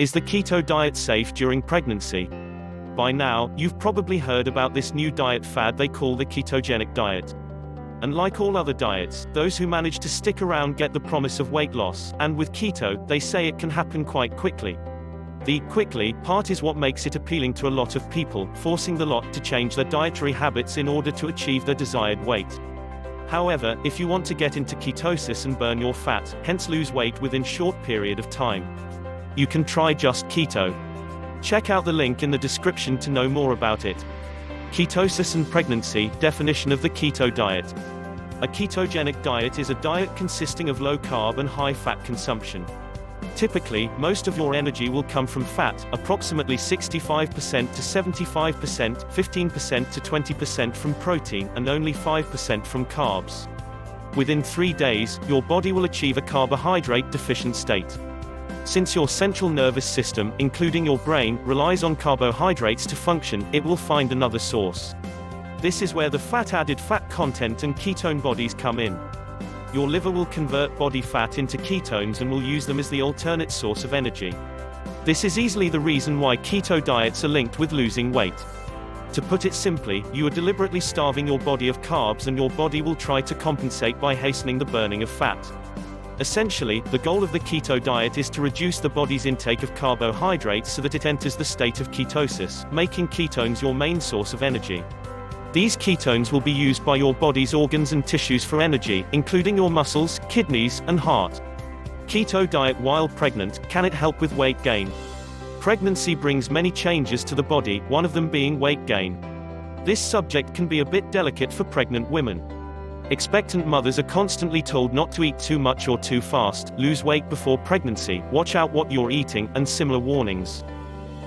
Is the keto diet safe during pregnancy? By now, you've probably heard about this new diet fad they call the ketogenic diet. And like all other diets, those who manage to stick around get the promise of weight loss, and with keto, they say it can happen quite quickly. The quickly part is what makes it appealing to a lot of people, forcing the lot to change their dietary habits in order to achieve their desired weight. However, if you want to get into ketosis and burn your fat, hence lose weight within short period of time, you can try just keto. Check out the link in the description to know more about it. Ketosis and pregnancy, definition of the keto diet. A ketogenic diet is a diet consisting of low carb and high fat consumption. Typically, most of your energy will come from fat, approximately 65% to 75%, 15% to 20% from protein, and only 5% from carbs. Within 3 days, your body will achieve a carbohydrate deficient state. Since your central nervous system, including your brain, relies on carbohydrates to function, it will find another source. This is where the fat-added fat content and ketone bodies come in. Your liver will convert body fat into ketones and will use them as the alternate source of energy. This is easily the reason why keto diets are linked with losing weight. To put it simply, you are deliberately starving your body of carbs and your body will try to compensate by hastening the burning of fat. Essentially, the goal of the keto diet is to reduce the body's intake of carbohydrates so that it enters the state of ketosis, making ketones your main source of energy. These ketones will be used by your body's organs and tissues for energy, including your muscles, kidneys, and heart. Keto diet while pregnant, can it help with weight gain? Pregnancy brings many changes to the body, one of them being weight gain. This subject can be a bit delicate for pregnant women. Expectant mothers are constantly told not to eat too much or too fast, lose weight before pregnancy, watch out what you're eating, and similar warnings.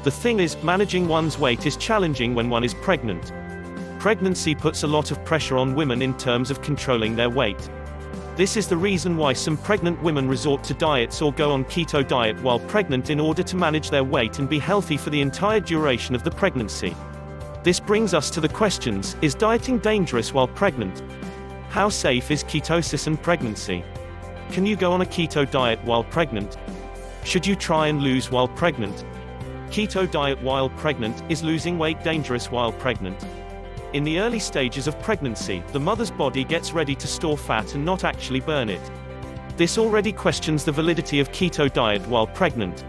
The thing is, managing one's weight is challenging when one is pregnant. Pregnancy puts a lot of pressure on women in terms of controlling their weight. This is the reason why some pregnant women resort to diets or go on keto diet while pregnant in order to manage their weight and be healthy for the entire duration of the pregnancy. This brings us to the questions: is dieting dangerous while pregnant? How safe is ketosis and pregnancy? Can you go on a keto diet while pregnant? Should you try and lose while pregnant? Keto diet while pregnant, is losing weight dangerous while pregnant? In the early stages of pregnancy, the mother's body gets ready to store fat and not actually burn it. This already questions the validity of keto diet while pregnant.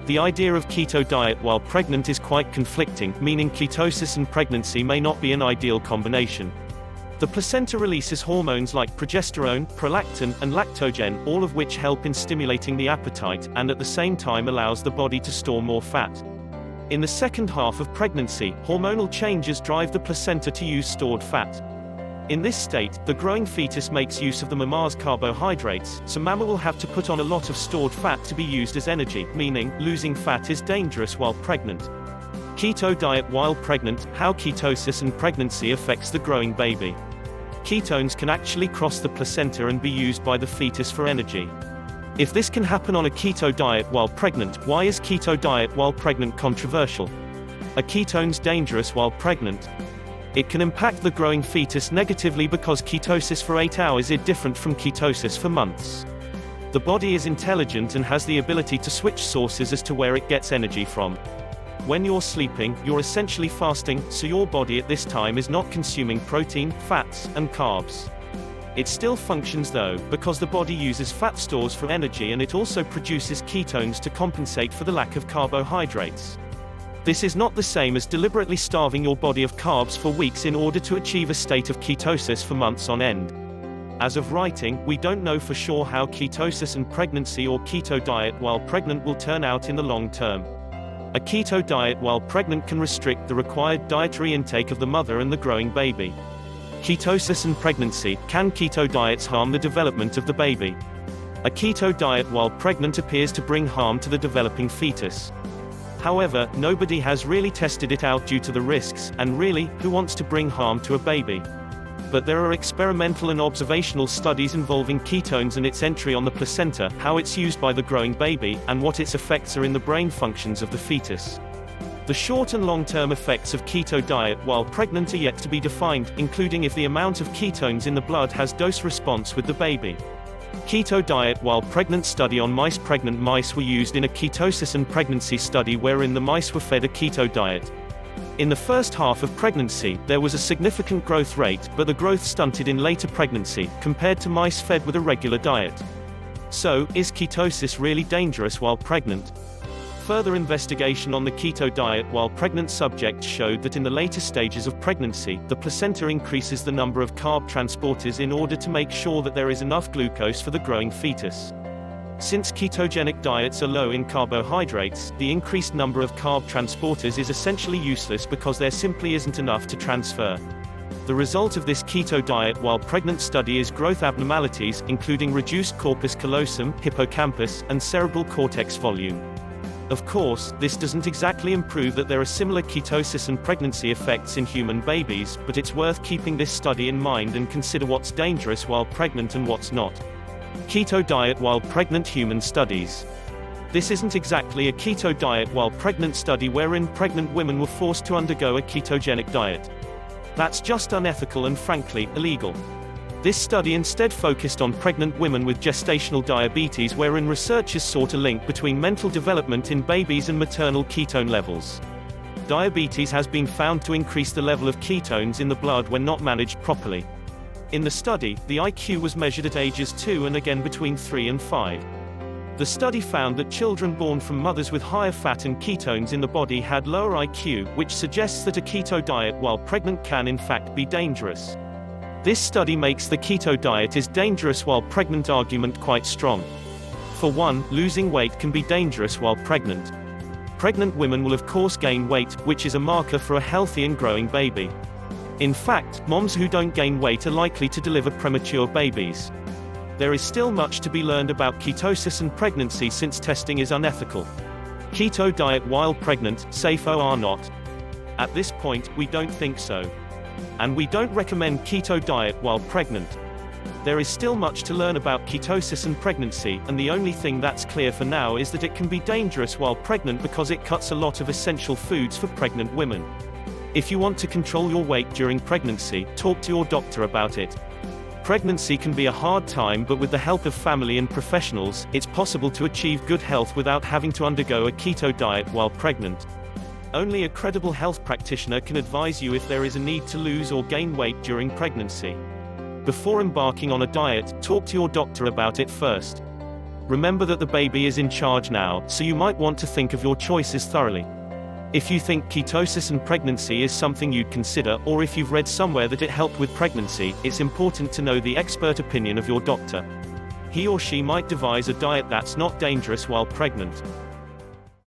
The idea of keto diet while pregnant is quite conflicting, meaning ketosis and pregnancy may not be an ideal combination. The placenta releases hormones like progesterone, prolactin, and lactogen, all of which help in stimulating the appetite, and at the same time allows the body to store more fat. In the second half of pregnancy, hormonal changes drive the placenta to use stored fat. In this state, the growing fetus makes use of the mama's carbohydrates, so mama will have to put on a lot of stored fat to be used as energy, meaning, losing fat is dangerous while pregnant. Keto diet while pregnant, how ketosis and pregnancy affects the growing baby. Ketones can actually cross the placenta and be used by the fetus for energy. If this can happen on a keto diet while pregnant, why is keto diet while pregnant controversial? Are ketones dangerous while pregnant? It can impact the growing fetus negatively because ketosis for 8 hours is different from ketosis for months. The body is intelligent and has the ability to switch sources as to where it gets energy from. When you're sleeping, you're essentially fasting, so your body at this time is not consuming protein, fats, and carbs. It still functions though, because the body uses fat stores for energy and it also produces ketones to compensate for the lack of carbohydrates. This is not the same as deliberately starving your body of carbs for weeks in order to achieve a state of ketosis for months on end. As of writing, we don't know for sure how ketosis and pregnancy or keto diet while pregnant will turn out in the long term. A keto diet while pregnant can restrict the required dietary intake of the mother and the growing baby. Ketosis and pregnancy, can keto diets harm the development of the baby? A keto diet while pregnant appears to bring harm to the developing fetus. However, nobody has really tested it out due to the risks, and really, who wants to bring harm to a baby? But there are experimental and observational studies involving ketones and its entry on the placenta, how it's used by the growing baby, and what its effects are in the brain functions of the fetus. The short and long-term effects of keto diet while pregnant are yet to be defined, including if the amount of ketones in the blood has dose response with the baby. Keto diet while pregnant study on mice. Pregnant mice were used in a ketosis and pregnancy study wherein the mice were fed a keto diet. In the first half of pregnancy, there was a significant growth rate, but the growth stunted in later pregnancy, compared to mice fed with a regular diet. So, is ketosis really dangerous while pregnant? Further investigation on the keto diet while pregnant subjects showed that in the later stages of pregnancy, the placenta increases the number of carb transporters in order to make sure that there is enough glucose for the growing fetus. Since ketogenic diets are low in carbohydrates, the increased number of carb transporters is essentially useless because there simply isn't enough to transfer. The result of this keto diet while pregnant study is growth abnormalities, including reduced corpus callosum, hippocampus, and cerebral cortex volume. Of course, this doesn't exactly improve that there are similar ketosis and pregnancy effects in human babies, but it's worth keeping this study in mind and consider what's dangerous while pregnant and what's not. Keto diet while pregnant human studies. This isn't exactly a keto diet while pregnant study wherein pregnant women were forced to undergo a ketogenic diet. That's just unethical and frankly, illegal. This study instead focused on pregnant women with gestational diabetes wherein researchers sought a link between mental development in babies and maternal ketone levels. Diabetes has been found to increase the level of ketones in the blood when not managed properly. In the study, the IQ was measured at ages 2 and again between 3 and 5. The study found that children born from mothers with higher fat and ketones in the body had lower IQ, which suggests that a keto diet while pregnant can in fact be dangerous. This study makes the keto diet is dangerous while pregnant argument quite strong. For one, losing weight can be dangerous while pregnant. Pregnant women will of course gain weight, which is a marker for a healthy and growing baby. In fact, moms who don't gain weight are likely to deliver premature babies. There is still much to be learned about ketosis and pregnancy since testing is unethical. Keto diet while pregnant, safe or not? At this point, we don't think so. And we don't recommend keto diet while pregnant. There is still much to learn about ketosis and pregnancy, and the only thing that's clear for now is that it can be dangerous while pregnant because it cuts a lot of essential foods for pregnant women. If you want to control your weight during pregnancy, talk to your doctor about it. Pregnancy can be a hard time, but with the help of family and professionals, it's possible to achieve good health without having to undergo a keto diet while pregnant. Only a credible health practitioner can advise you if there is a need to lose or gain weight during pregnancy. Before embarking on a diet, talk to your doctor about it first. Remember that the baby is in charge now, so you might want to think of your choices thoroughly. If you think ketosis and pregnancy is something you'd consider, or if you've read somewhere that it helped with pregnancy, it's important to know the expert opinion of your doctor. He or she might devise a diet that's not dangerous while pregnant.